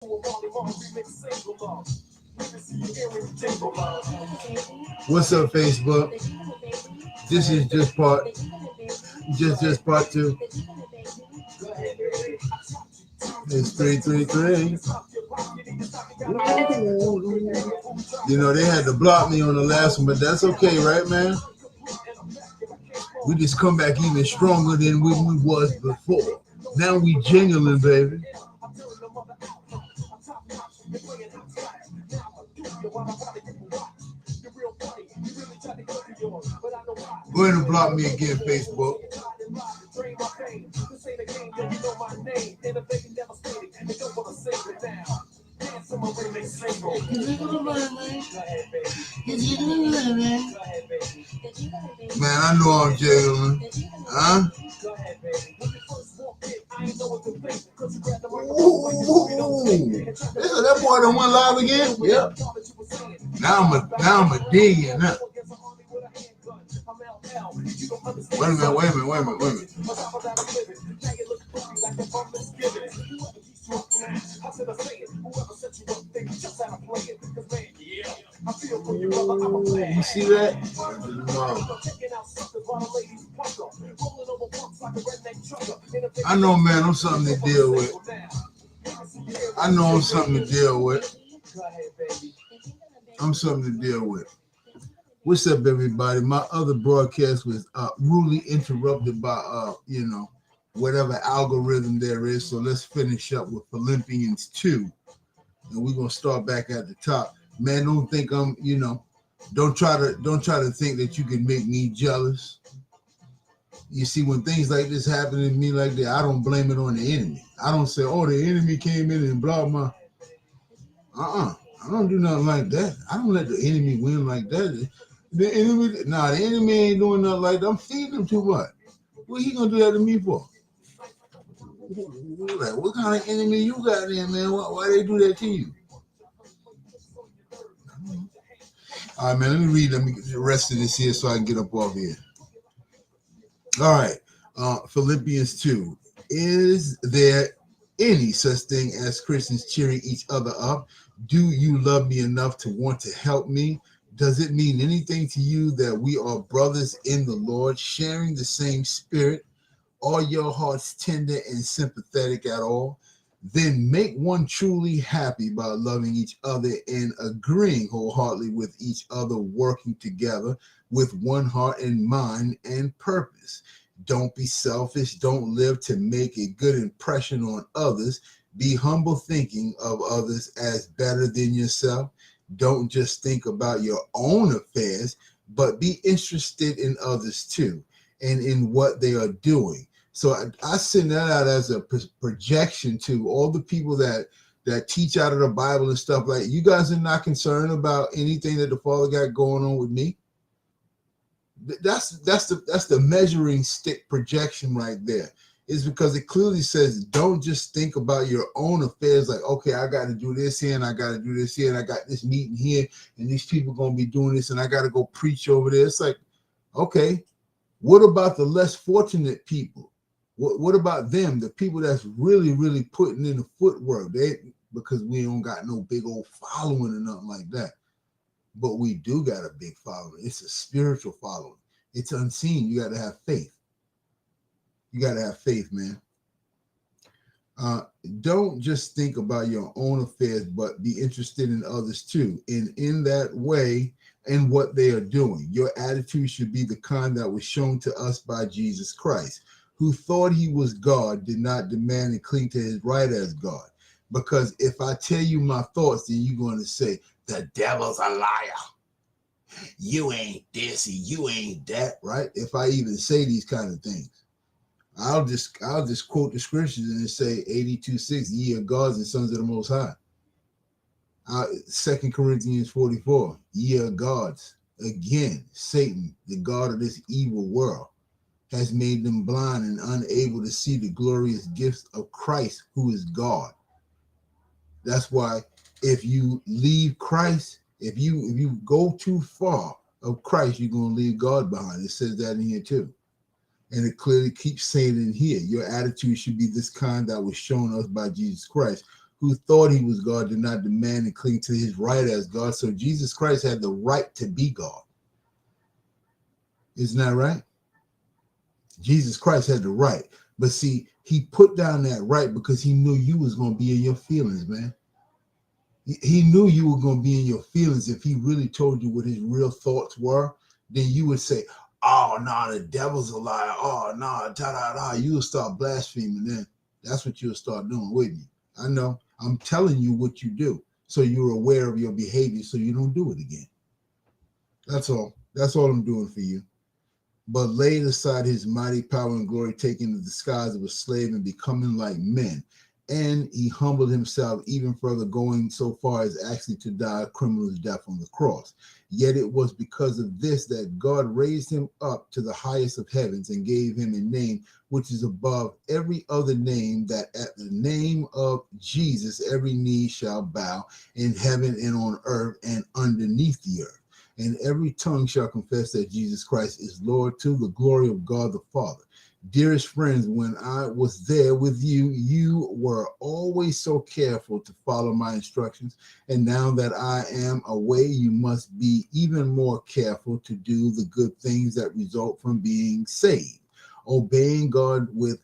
What's up, Facebook? This is just part two. It's 333. You know, they had to block me on the last one, but that's okay, right, man? We just come back even stronger than we was before. Now we genuine, baby. Go ahead and block me again, Facebook. Man, I know I'm genuine. Huh? Ooh. Listen, that boy done went live again? Yep. Now I'm a dig in now. Wait a minute. You see that? I know, man, I'm something to deal with. I'm something to deal with. What's up, everybody? My other broadcast was rudely interrupted by, whatever algorithm there is. So let's finish up with Philippians 2. And we're going to start back at the top. Man, don't think I'm, don't try to think that you can make me jealous. You see, when things like this happen to me like that, I don't blame it on the enemy. I don't say, oh, the enemy came in and blah, blah. I don't do nothing like that. I don't let the enemy win like that. The enemy ain't doing nothing like that. I'm feeding him too much. What he gonna do that to me for? Like, what kind of enemy you got there, man? Why they do that to you? All right, man, let me get the rest of this here so I can get up off here. All right, Philippians 2. Is there any such thing as Christians cheering each other up? Do you love me enough to want to help me? Does it mean anything to you that we are brothers in the Lord, sharing the same spirit? Are your hearts tender and sympathetic at all? Then make one truly happy by loving each other and agreeing wholeheartedly with each other, working together with one heart and mind and purpose. Don't be selfish. Don't live to make a good impression on others. Be humble, thinking of others as better than yourself. Don't just think about your own affairs, but be interested in others too and in what they are doing. So I send that out as a projection to all the people that teach out of the Bible and stuff like that. You guys are not concerned about anything that the Father got going on with me. That's the measuring stick projection right there. Is because it clearly says don't just think about your own affairs like, okay, I got to do this here and I got to do this here and I got this meeting here and these people going to be doing this and I got to go preach over there. It's like, okay, what about the less fortunate people? What about them, the people that's really, really putting in the footwork? Because we don't got no big old following or nothing like that. But we do got a big following. It's a spiritual following. It's unseen. You got to have faith. You got to have faith, man. Don't just think about your own affairs, but be interested in others too. And in that way, and what they are doing. Your attitude should be the kind that was shown to us by Jesus Christ, who thought he was God, did not demand and cling to his right as God. Because if I tell you my thoughts, then you're going to say, the devil's a liar. You ain't this and you ain't that, right? If I even say these kind of things. I'll just quote the scriptures and say 82:6, ye are gods and sons of the Most High. 2 Corinthians 44, ye are gods. Again, Satan, the god of this evil world, has made them blind and unable to see the glorious gifts of Christ, who is God. That's why if you leave Christ, if you go too far of Christ, you're going to leave God behind. It says that in here too. And it clearly keeps saying in here, your attitude should be this kind that was shown us by Jesus Christ, who thought he was God, did not demand and cling to his right as God. So Jesus Christ had the right to be God. Isn't that right? Jesus Christ had the right. But see, he put down that right because he knew you was going to be in your feelings, man. He knew you were going to be in your feelings. If he really told you what his real thoughts were, then you would say, oh, no, the devil's a liar. Oh, no, da-da-da. You will start blaspheming then. That's what you'll start doing, wouldn't you? I know. I'm telling you what you do so you're aware of your behavior so you don't do it again. That's all. That's all I'm doing for you. But laid aside his mighty power and glory, taking the disguise of a slave and becoming like men. And he humbled himself even further, going so far as actually to die a criminal's death on the cross. Yet it was because of this that God raised him up to the highest of heavens and gave him a name which is above every other name, that at the name of Jesus every knee shall bow in heaven and on earth and underneath the earth. And every tongue shall confess that Jesus Christ is Lord, to the glory of God the Father. Dearest friends, when I was there with you, you were always so careful to follow my instructions. And now that I am away, you must be even more careful to do the good things that result from being saved, obeying God with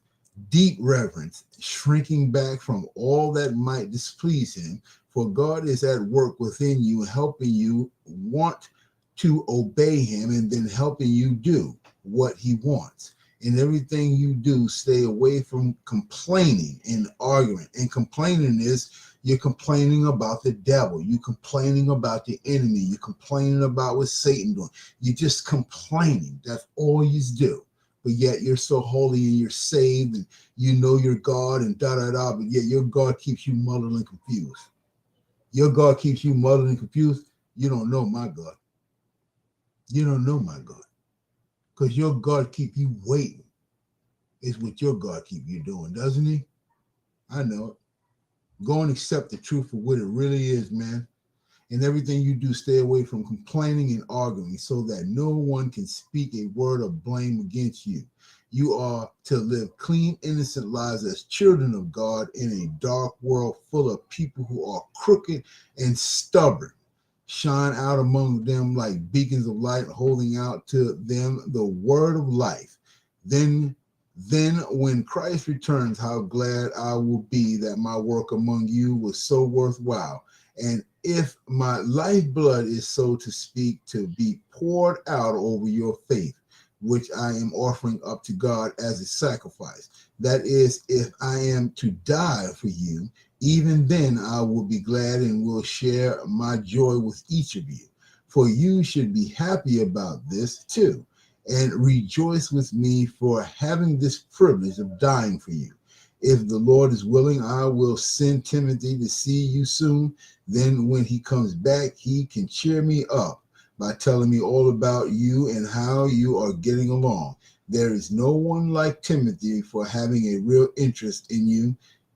deep reverence, shrinking back from all that might displease him. For God is at work within you, helping you want to obey him and then helping you do what he wants. In everything you do, stay away from complaining and arguing. And complaining is you're complaining about the devil. You're complaining about the enemy. You're complaining about what Satan doing. You're just complaining. That's all you do. But yet you're so holy and you're saved and you know your God and da-da-da. But yet your God keeps you muddled and confused. Your God keeps you muddled and confused. You don't know my God. You don't know my God. Because your God keep you waiting. Is what your God keep you doing, doesn't he? I know it. Go and accept the truth for what it really is, man. In everything you do, stay away from complaining and arguing so that no one can speak a word of blame against you. You are to live clean, innocent lives as children of God in a dark world full of people who are crooked and stubborn. Shine out among them like beacons of light, holding out to them the word of life. Then when Christ returns, how glad I will be that my work among you was so worthwhile. And if my lifeblood is, so to speak, to be poured out over your faith, which I am offering up to God as a sacrifice, that is, if I am to die for you, even then I will be glad and will share my joy with each of you. For you should be happy about this too, and rejoice with me for having this privilege of dying for you. If the Lord is willing, I will send Timothy to see you soon. Then when he comes back, he can cheer me up by telling me all about you and how you are getting along. There is no one like Timothy for having a real interest in you.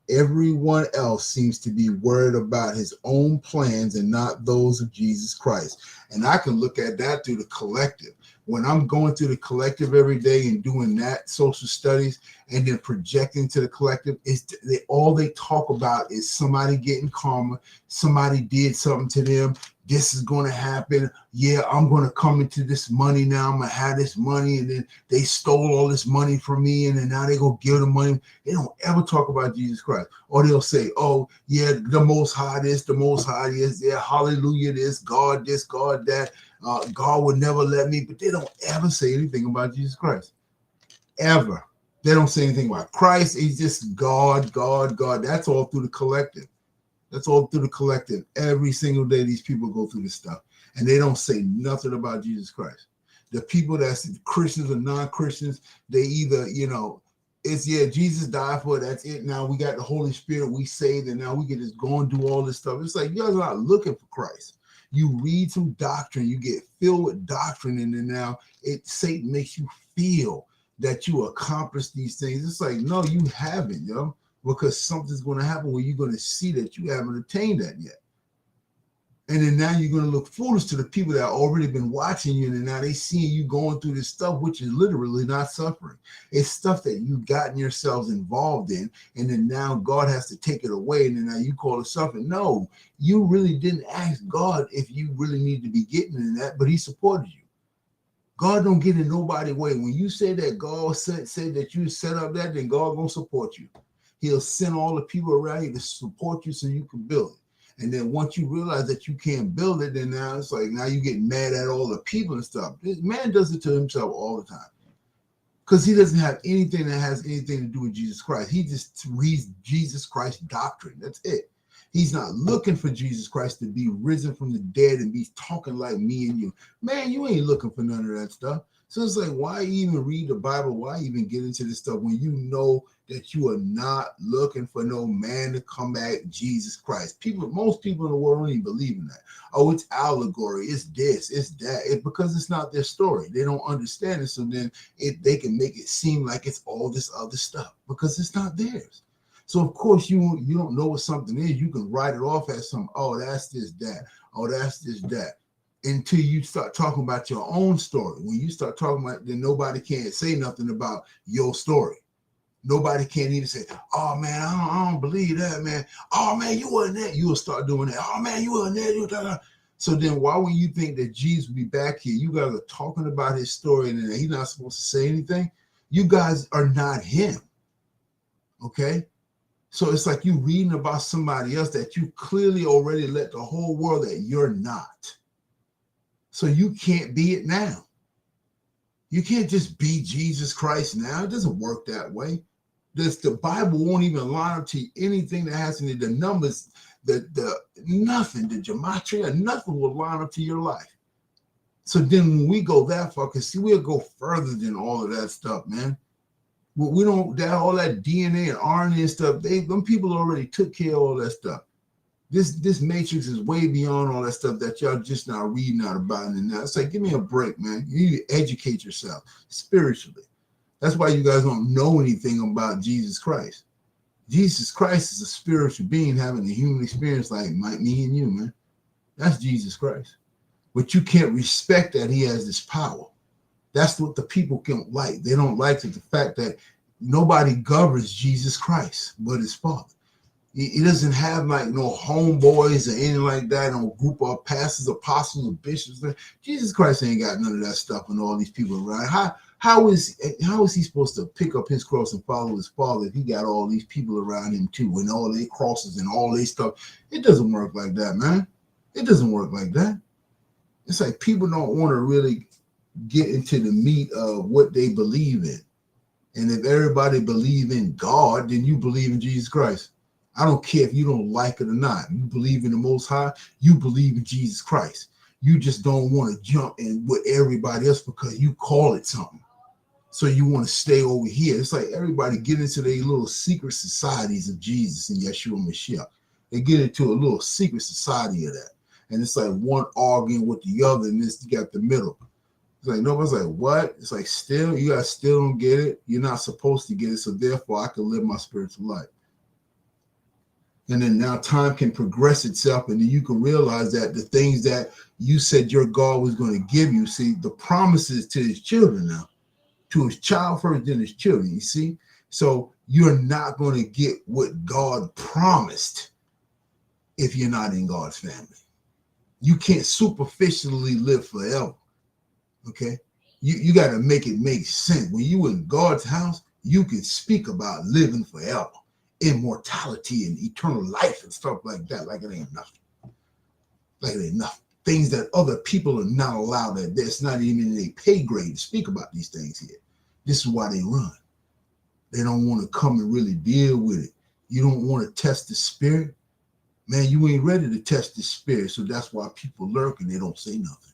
Everyone else seems to be worried about his own plans and not those of Jesus Christ. And I can look at that through the collective. When I'm going through the collective every day and doing that social studies and then projecting to the collective, all they talk about is somebody getting karma, somebody did something to them, this is going to happen. Yeah, I'm going to come into this money now. I'm going to have this money. And then they stole all this money from me. And then now they're going to give the money. They don't ever talk about Jesus Christ. Or they'll say, oh, yeah, the Most High this, the Most High is there. Hallelujah this, God that. God would never let me. But they don't ever say anything about Jesus Christ. Ever. They don't say anything about Christ. He's just God, God, God. That's all through the collective. That's all through the collective. Every single day, these people go through this stuff, and they don't say nothing about Jesus Christ. The people that's Christians or non-Christians, they either, it's, Jesus died for it. That's it. Now we got the Holy Spirit. We saved, and now we can just go and do all this stuff. It's like, you guys are not looking for Christ. You read some doctrine, you get filled with doctrine, and then now Satan makes you feel that you accomplished these things. It's like, no, you haven't, because something's going to happen where you're going to see that you haven't attained that yet. And then now you're going to look foolish to the people that already been watching you, and now they seeing you going through this stuff, which is literally not suffering. It's stuff that you gotten yourselves involved in, and then now God has to take it away, and then now you call it suffering. No, you really didn't ask God if you really need to be getting in that, but he supported you. God don't get in nobody's way. When you say that God said that you set up that, then God gonna support you. He'll send all the people around you to support you so you can build it. And then once you realize that you can't build it, then now it's like now you get mad at all the people and stuff. This man does it to himself all the time because he doesn't have anything that has anything to do with Jesus Christ. He just reads Jesus Christ doctrine. That's it. He's not looking for Jesus Christ to be risen from the dead and be talking like me and you. Man, you ain't looking for none of that stuff. So it's like, why even read the Bible? Why even get into this stuff when you know that you are not looking for no man to come back, Jesus Christ? Most people in the world don't even believe in that. Oh, it's allegory, it's this, it's that. Because it's not their story. They don't understand it. So then they can make it seem like it's all this other stuff because it's not theirs. So of course you don't know what something is. You can write it off as some, oh, that's this, that. Oh, that's this, that. Until you start talking about your own story. When you start talking about, then nobody can say nothing about your story. Nobody can't even say, oh man, I don't believe that, man. Oh man, you wasn't that. You'll start doing that. Oh man, you wasn't that. So then why would you think that Jesus will be back here? You guys are talking about his story and he's not supposed to say anything. You guys are not him. Okay? So it's like you reading about somebody else that you clearly already let the whole world that you're not. So you can't be it now. You can't just be Jesus Christ now. It doesn't work that way. The Bible won't even line up to anything that has any the numbers, nothing, the gematria, nothing will line up to your life. So then when we go that far, because see, we'll go further than all of that stuff, man. We don't that all that DNA and RNA and stuff. Them people already took care of all that stuff. This matrix is way beyond all that stuff that y'all just not reading out about. And now it's like, give me a break, man. You need to educate yourself spiritually. That's why you guys don't know anything about Jesus Christ. Jesus Christ is a spiritual being having a human experience like me and you, man. That's Jesus Christ. But you can't respect that he has this power. That's what the people can't like. They don't like the fact that nobody governs Jesus Christ but his Father. He doesn't have like no homeboys or anything like that, no group of pastors, apostles, or bishops. Jesus Christ ain't got none of that stuff and all these people around. How is he supposed to pick up his cross and follow his Father if he got all these people around him too and all their crosses and all their stuff? It doesn't work like that, man. It doesn't work like that. It's like people don't want to really get into the meat of what they believe in. And if everybody believe in God, then you believe in Jesus Christ. I don't care if you don't like it or not. You believe in the Most High, you believe in Jesus Christ. You just don't want to jump in with everybody else because you call it something. So you want to stay over here. It's like everybody get into their little secret societies of Jesus and Yeshua Mashiach. They get into a little secret society of that. And it's like one arguing with the other, and this you got the middle. It's like nobody's like, what? It's like you guys still don't get it. You're not supposed to get it. So therefore I can live my spiritual life. And then now time can progress itself, and then you can realize that the things that you said your God was going to give you, see, the promises to his children now, to his child first, then his children, you see? So you're not going to get what God promised if you're not in God's family. You can't superficially live forever, okay? You got to make it make sense. When you in God's house, you can speak about living forever. Immortality and eternal life and stuff like that, like it ain't nothing. Like it ain't nothing. Things that other people are not allowed, that that's not even in their pay grade to speak about these things here. This is why they run. They don't want to come and really deal with it. You don't want to test the spirit. Man, you ain't ready to test the spirit. So that's why people lurk and they don't say nothing.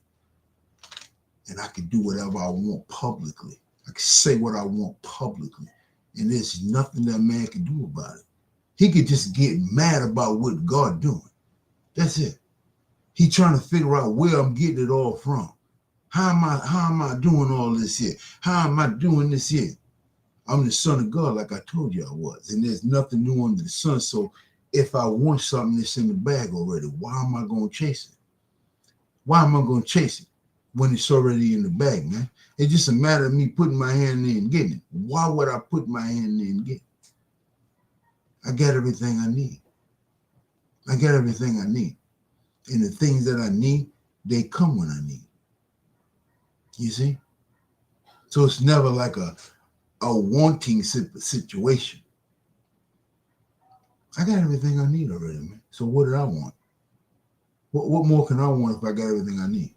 And I can do whatever I want publicly. I can say what I want publicly. And there's nothing that man can do about it. He could just get mad about what God doing. That's it. He trying to figure out where I'm getting it all from. How am I doing all this here? How am I doing this here? I'm the son of God, like I told you I was. And there's nothing new under the sun. So if I want something that's in the bag already, why am I going to chase it? Why am I going to chase it when it's already in the bag, man? It's just a matter of me putting my hand in and getting it. Why would I put my hand in and get it? I got everything I need. I got everything I need. And the things that I need, they come when I need. You see? So it's never like a wanting situation. I got everything I need already, man. So what did I want? What more can I want if I got everything I need?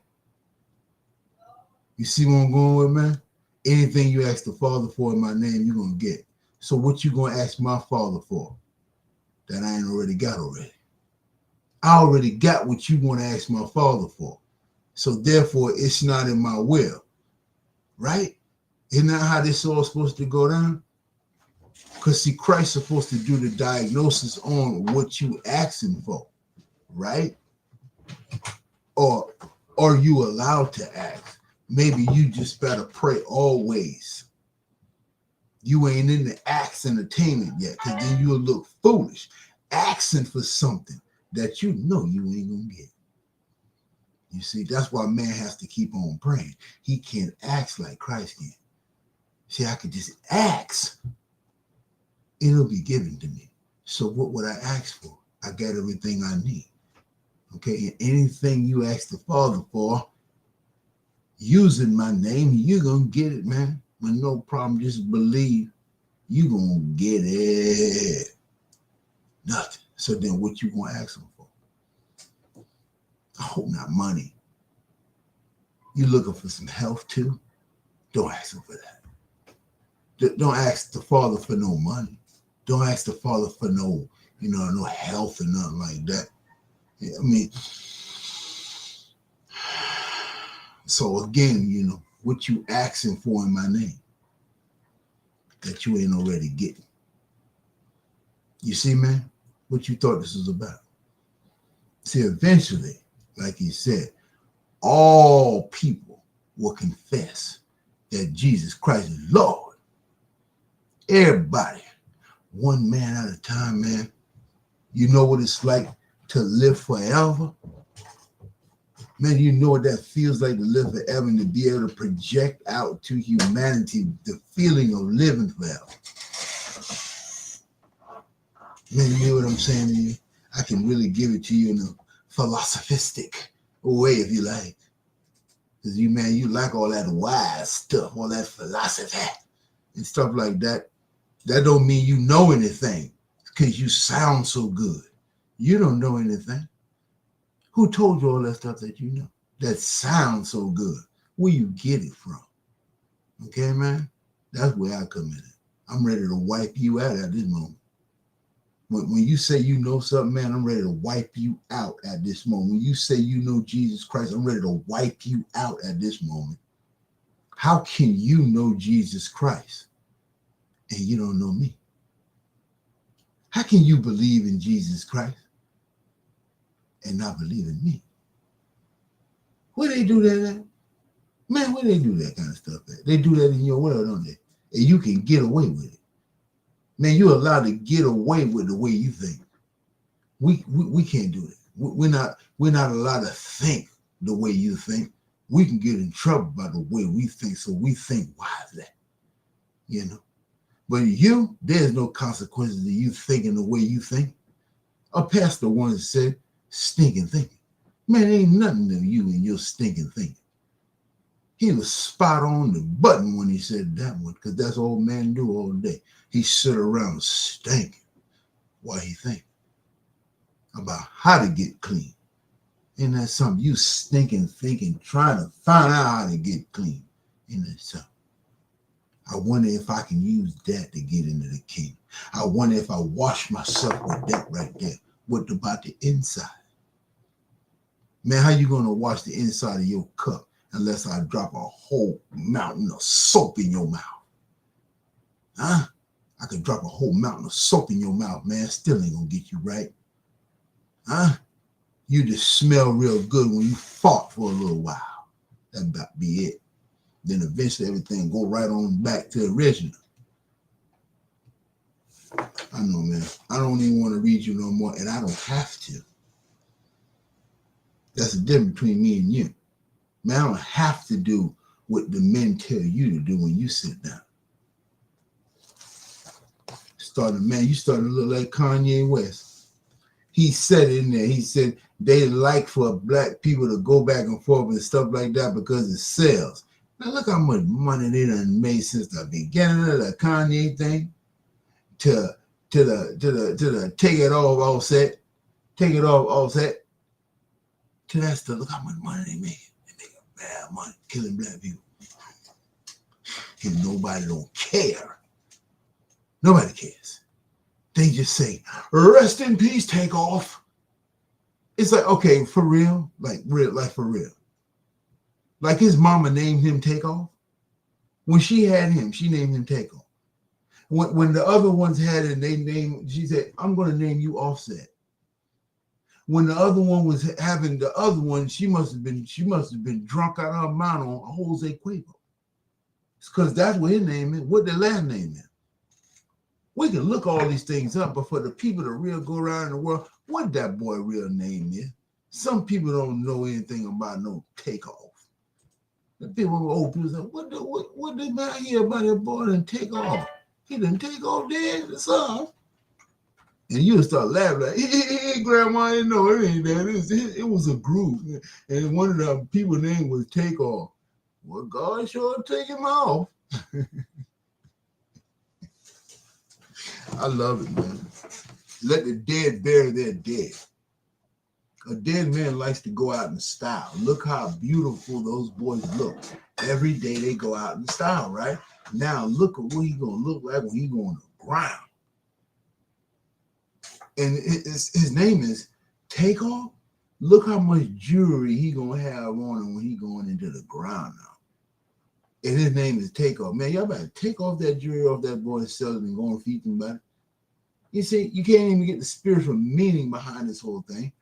You see where I'm going with, man? Anything you ask the Father for in my name, you're going to get. So what you going to ask my Father for that I ain't already got already? I already got what you want to ask my Father for. So therefore, it's not in my will. Right? Isn't that how this all supposed to go down? Because see, Christ's supposed to do the diagnosis on what you asking for. Right? Or are you allowed to ask? Maybe you just better pray always. You ain't in the acts entertainment yet, because then you'll look foolish asking for something that you know you ain't gonna get. You see, that's why man has to keep on praying. He can't ask like Christ can. See, I could just ask. It'll be given to me. So what would I ask for? I got everything I need. Okay, and anything you ask the Father for, using my name, you're going to get it, man. With no problem, just believe you're going to get it. Nothing. So then what you going to ask him for? I hope not money. You looking for some health too? Don't ask him for that. Don't ask the Father for no money. Don't ask the Father for no health or nothing like that. I mean, so again, what you asking for in my name that you ain't already getting. You see, man, what you thought this was about. See, eventually, like he said, all people will confess that Jesus Christ is Lord. Everybody, one man at a time, man. You know what it's like to live forever? Man, you know what that feels like to live forever and to be able to project out to humanity the feeling of living forever. Man, you know what I'm saying to you? I can really give it to you in a philosophistic way, if you like. Because you like all that wise stuff, all that philosophy and stuff like that. That don't mean you know anything because you sound so good. You don't know anything. Who told you all that stuff that you know? That sounds so good. Where you get it from? Okay, man? That's where I come in. I'm ready to wipe you out at this moment. When you say you know something, man, I'm ready to wipe you out at this moment. When you say you know Jesus Christ, I'm ready to wipe you out at this moment. How can you know Jesus Christ and you don't know me? How can you believe in Jesus Christ and not believe in me? Where they do that at? Man, where they do that kind of stuff at? They do that in your world, don't they? And you can get away with it. Man, you're allowed to get away with the way you think. We can't do it. We're not allowed to think the way you think. We can get in trouble by the way we think, so we think wisely. But there's no consequences to you thinking the way you think. A pastor once said, stinking thinking. Man, ain't nothing to you and your stinking thinking. He was spot on the button when he said that one, because that's all men do all day. He sit around stinking while he think about how to get clean. Ain't that something? You stinking thinking, trying to find out how to get clean. Ain't that something? I wonder if I can use that to get into the kingdom. I wonder if I wash myself with that right there. What about the inside? Man, how you going to wash the inside of your cup unless I drop a whole mountain of soap in your mouth? Huh? I could drop a whole mountain of soap in your mouth, man. Still ain't going to get you right. Huh? You just smell real good when you fought for a little while. That about be it. Then eventually everything go right on back to the original. I know, man. I don't even want to read you no more, and I don't have to. That's the difference between me and you. Man, I don't have to do what the men tell you to do when you sit down. You starting to look like Kanye West. He said in there, he said they like for black people to go back and forth and stuff like that because it sells. Now look how much money they done made since the beginning of the Kanye thing to the take it off Offset to that stuff. Look how much money they made. They make bad money killing black people. And nobody don't care. Nobody cares. They just say, rest in peace, Takeoff. It's like, okay, for real? Like for real. Like his mama named him Takeoff. When she had him, she named him Takeoff. When the other ones had it, she said, I'm going to name you Offset. When the other one was having the other one, she must have been drunk out of her mind on Jose Cuervo. It's because that's what his name is. What the last name is. We can look all these things up, but for the people that real go around in the world, what that boy real name is? Some people don't know anything about no Takeoff. The people, old people say, what did I hear about that boy didn't take off? He didn't take off dead, the son. And you'll start laughing like, hey, Grandma, I didn't know it ain't that. It was a group. And one of the people's name was Takeoff. Well, God sure take him off. I love it, man. Let the dead bury their dead. A dead man likes to go out in style. Look how beautiful those boys look. Every day they go out in style, right? Now look at what he's going to look like when he go on the ground. And his name is Takeoff. Look how much jewelry he going to have on him when he going into the ground now. And his name is Takeoff. Man, y'all better take off that jewelry off that boy and sell it and go and feed somebody. You see, you can't even get the spiritual meaning behind this whole thing.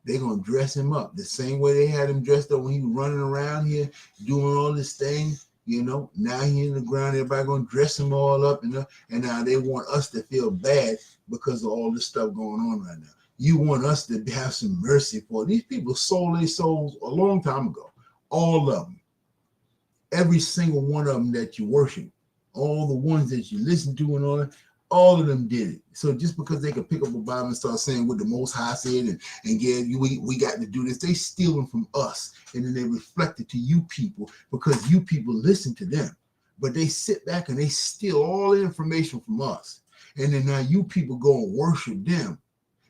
They're going to dress him up the same way they had him dressed up when he was running around here doing all this thing. You know, now he in the ground, everybody going to dress him all up. And now they want us to feel bad because of all this stuff going on right now. You want us to have some mercy for these people sold their souls a long time ago. All of them. Every single one of them that you worship, all the ones that you listen to and all of them did it. So just because they could pick up a Bible and start saying what the Most High said and we got to do this, they stealing from us. And then they reflect it to you people because you people listen to them. But they sit back and they steal all the information from us. And then now you people go and worship them.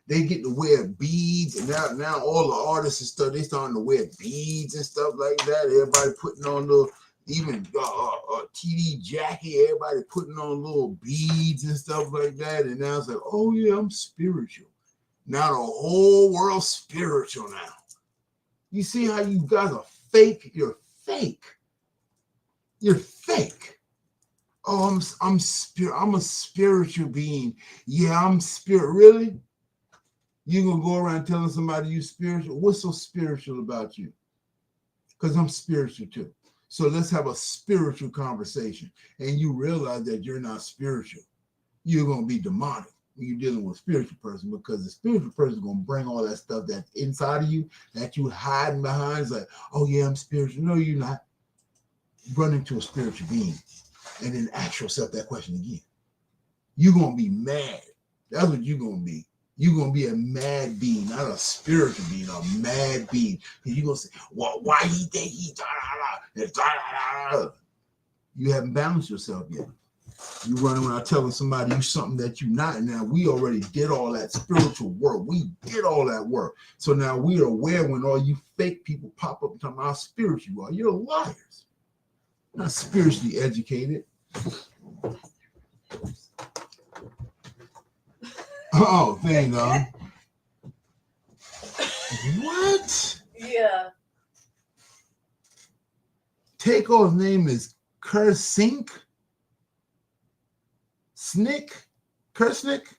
They get to wear beads, and now all the artists and stuff, they starting to wear beads and stuff like that. Everybody putting on little, even TD Jackie, everybody putting on little beads and stuff like that. And now it's like, oh yeah, I'm spiritual. Now the whole world's spiritual now. You see how you guys are fake? You're fake. You're fake. Oh, I'm a spiritual being. Yeah, I'm spirit. Really? You gonna go around telling somebody you spiritual? What's so spiritual about you? Because I'm spiritual too. So let's have a spiritual conversation. And you realize that you're not spiritual. You're gonna be demonic when you're dealing with a spiritual person, because the spiritual person is gonna bring all that stuff that's inside of you that you hiding behind. It's like, oh yeah, I'm spiritual. No, you're not. Run into a spiritual being and then ask yourself that question again. You're gonna be mad. That's what you're gonna be. You're going to be a mad being, not a spiritual being, a mad being. And you're going to say, well, why he think he da-da-da? You haven't balanced yourself yet. You run around telling somebody you something that you're not. And now we already did all that spiritual work. We did all that work. So now we are aware when all you fake people pop up and talk about how spiritual you are. You're liars. Not spiritually educated. Oh, dang on. What? Yeah. Takeoff's name is Kersink? Kersnick?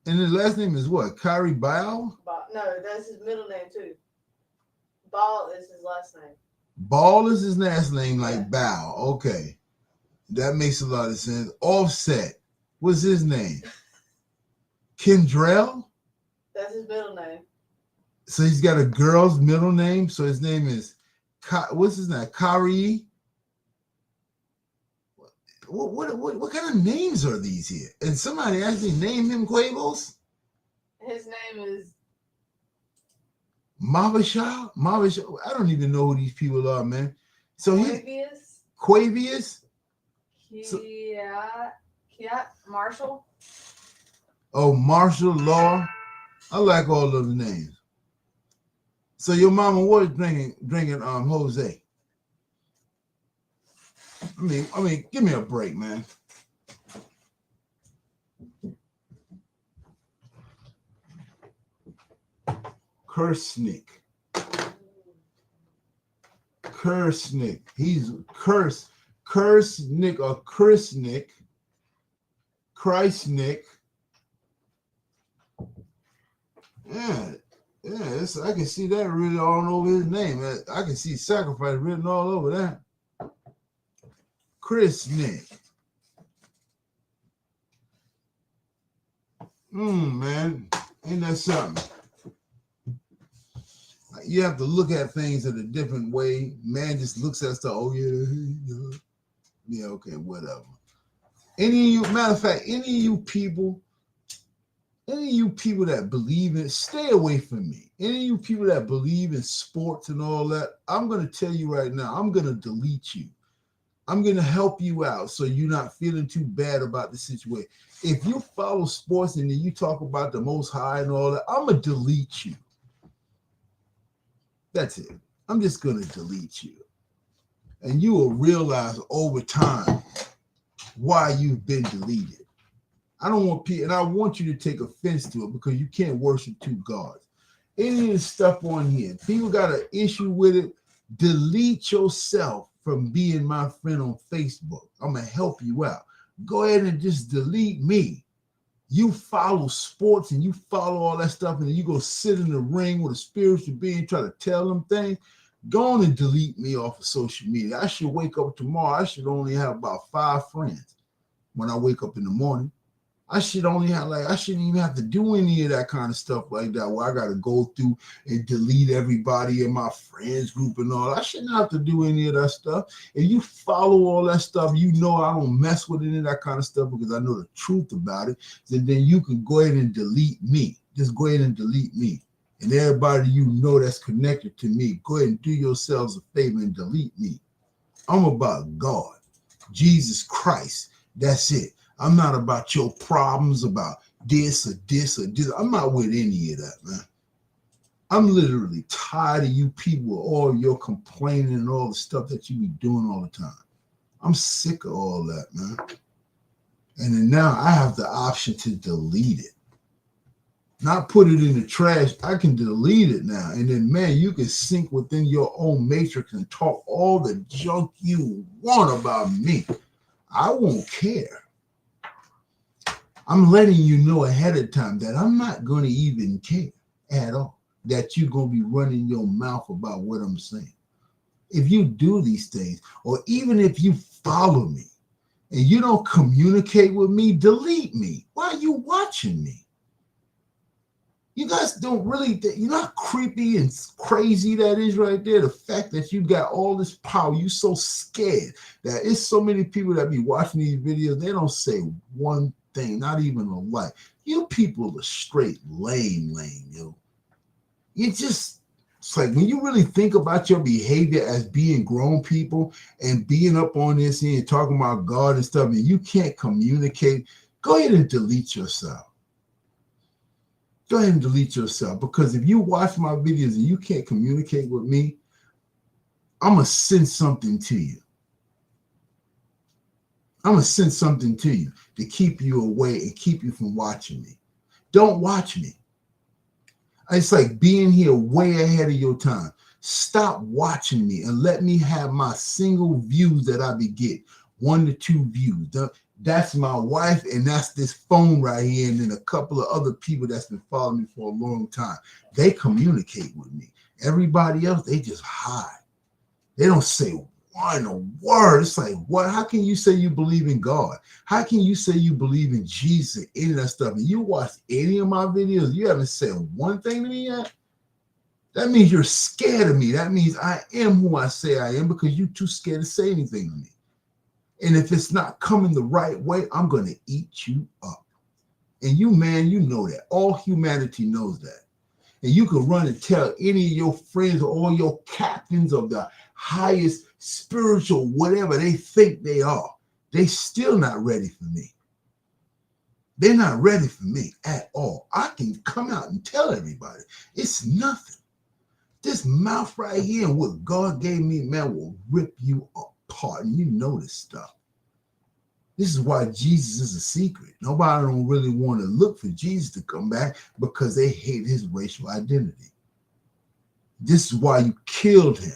And his last name is what? Kari Bao? No, that's his middle name too. Ball is his last name. Ball is his last name, like Bao. Okay. That makes a lot of sense. Offset. What's his name? Kendrell? That's his middle name. So he's got a girl's middle name. So his name is, what's his name? Kari. What kind of names are these here? And somebody actually named him Quavos? His name is Mavisha? I don't even know who these people are, man. So Quavius. Quavius? Kiat Marshall. Oh, Marshall Law. I like all of the names. So your mama was drinking Jose. I mean, give me a break, man. Kersnick. He's Kersnick or Chrisnick. Christnick. Yeah, I can see that written all over his name. I can see sacrifice written all over that. Chrisnick. Man, ain't that something? You have to look at things in a different way. Man just looks at stuff. Oh yeah, okay, whatever. Matter of fact, any of you people that believe in, stay away from me. Any of you people that believe in sports and all that, I'm going to tell you right now, I'm going to delete you. I'm going to help you out so you're not feeling too bad about the situation. If you follow sports and then you talk about the Most High and all that, I'm going to delete you. That's it. I'm just going to delete you. And you will realize over time why you've been deleted. I don't want people, and I want you to take offense to it because you can't worship two gods. Any of the stuff on here, people got an issue with it. Delete yourself from being my friend on Facebook. I'm going to help you out. Go ahead and just delete me. You follow sports and you follow all that stuff, and then you go sit in the ring with a spiritual being, try to tell them things. Go on and delete me off of social media. I should wake up tomorrow. I should only have about 5 friends when I wake up in the morning. I shouldn't even have to do any of that kind of stuff like that where I got to go through and delete everybody in my friends group and all. I shouldn't have to do any of that stuff. If you follow all that stuff, you know I don't mess with any of that kind of stuff because I know the truth about it. So then you can go ahead and delete me. Just go ahead and delete me. And everybody you know that's connected to me, go ahead and do yourselves a favor and delete me. I'm about God, Jesus Christ. That's it. I'm not about your problems about this or this or this. I'm not with any of that, man. I'm literally tired of you people, all your complaining and all the stuff that you be doing all the time. I'm sick of all that, man. And then now I have the option to delete it. Not put it in the trash. I can delete it now. And then, man, you can sink within your own matrix and talk all the junk you want about me. I won't care. I'm letting you know ahead of time that I'm not going to even care at all that you're going to be running your mouth about what I'm saying. If you do these things, or even if you follow me and you don't communicate with me, delete me. Why are you watching me? You guys don't really, you're not creepy and crazy that is right there. The fact that you got all this power, you so scared that it's so many people that be watching these videos, they don't say one thing, not even a lie. You people are straight lame, yo. It's like when you really think about your behavior as being grown people and being up on this and talking about God and stuff, and you can't communicate, go ahead and delete yourself. Go ahead and delete yourself, because if you watch my videos and you can't communicate with me, I'm going to send something to you. I'm going to send something to you to keep you away and keep you from watching me. Don't watch me. It's like being here way ahead of your time. Stop watching me and let me have my single views that I be getting. 1 to 2 views. That's my wife, and that's this phone right here, and then a couple of other people that's been following me for a long time. They communicate with me. Everybody else, they just hide. They don't say one word. It's like, what? How can you say you believe in God? How can you say you believe in Jesus? Any of that stuff. And you watch any of my videos, you haven't said one thing to me yet. That means you're scared of me. That means I am who I say I am because you're too scared to say anything to me. And if it's not coming the right way, I'm going to eat you up. And you, man, you know that. All humanity knows that. And you can run and tell any of your friends or all your captains of the highest spiritual whatever they think they are. They still not ready for me. They're not ready for me at all. I can come out and tell everybody. It's nothing. This mouth right here and what God gave me, man, will rip you apart. And you know this stuff. This is why Jesus is a secret. Nobody don't really want to look for Jesus to come back because they hate his racial identity. This is why you killed him.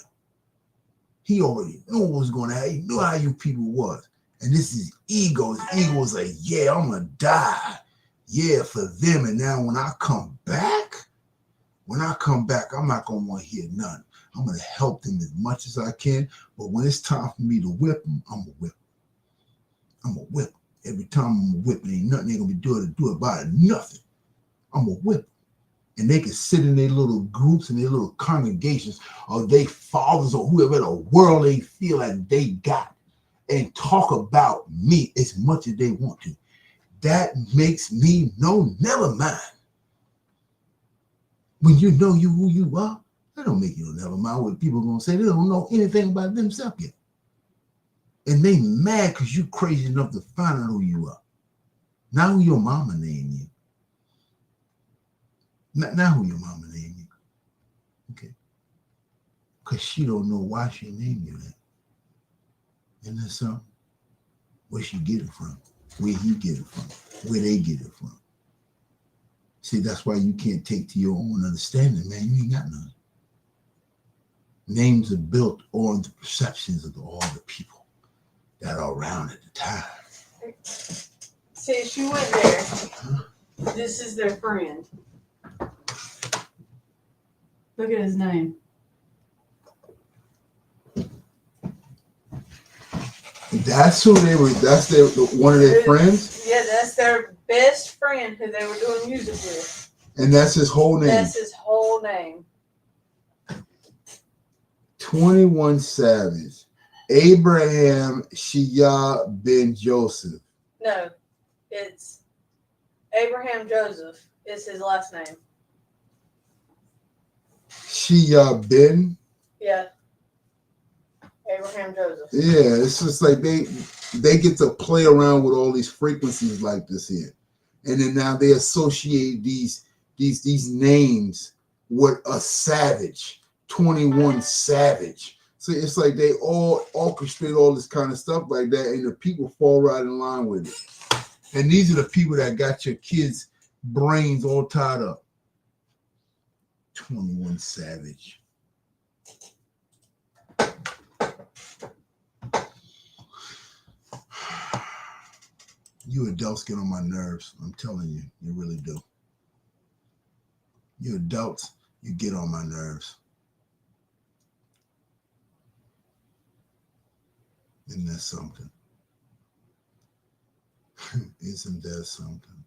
He already knew what was going to happen. He knew how you people was. And this is ego. His ego was like, yeah, I'm going to die. Yeah, for them. And now when I come back, I'm not going to want to hear nothing. I'm going to help them as much as I can. But when it's time for me to whip them, I'm going to whip them. I'm going to whip them. Every time I'm going to whip them, ain't nothing they're going to be doing to do about it. Nothing. I'm going to whip them. And they can sit in their little groups and their little congregations or their fathers or whoever in the world they feel like they got and talk about me as much as they want to. That makes me never mind. When you know who you are, that don't make you never mind what people are going to say. They don't know anything about themselves yet. And they mad because you crazy enough to find out who you are. Not who your mama named you. Not who your mama named you. Okay. Because she don't know why she named you that. And that's something. Where she get it from. Where he get it from. Where they get it from. See, that's why you can't take to your own understanding, man. You ain't got none. Names are built on the perceptions of all the people that are around at the time. Since you went there, this is their friend. Look at his name. That's who they were. That's one of their friends. Yeah, that's their best friend who they were doing music with. And that's his whole name. That's his whole name. 21 Savage. Abraham Shia Ben Joseph. No, it's Abraham Joseph is his last name. Shia Ben? Yeah. Abraham Joseph. Yeah, it's just like they get to play around with all these frequencies like this here. And then now they associate these names with a savage, 21 Savage. So it's like they all orchestrate all this kind of stuff like that, and the people fall right in line with it. And these are the people that got your kids' brains all tied up. 21 Savage. You adults get on my nerves. I'm telling you, you really do. You adults, you get on my nerves. Isn't that something? Isn't that something?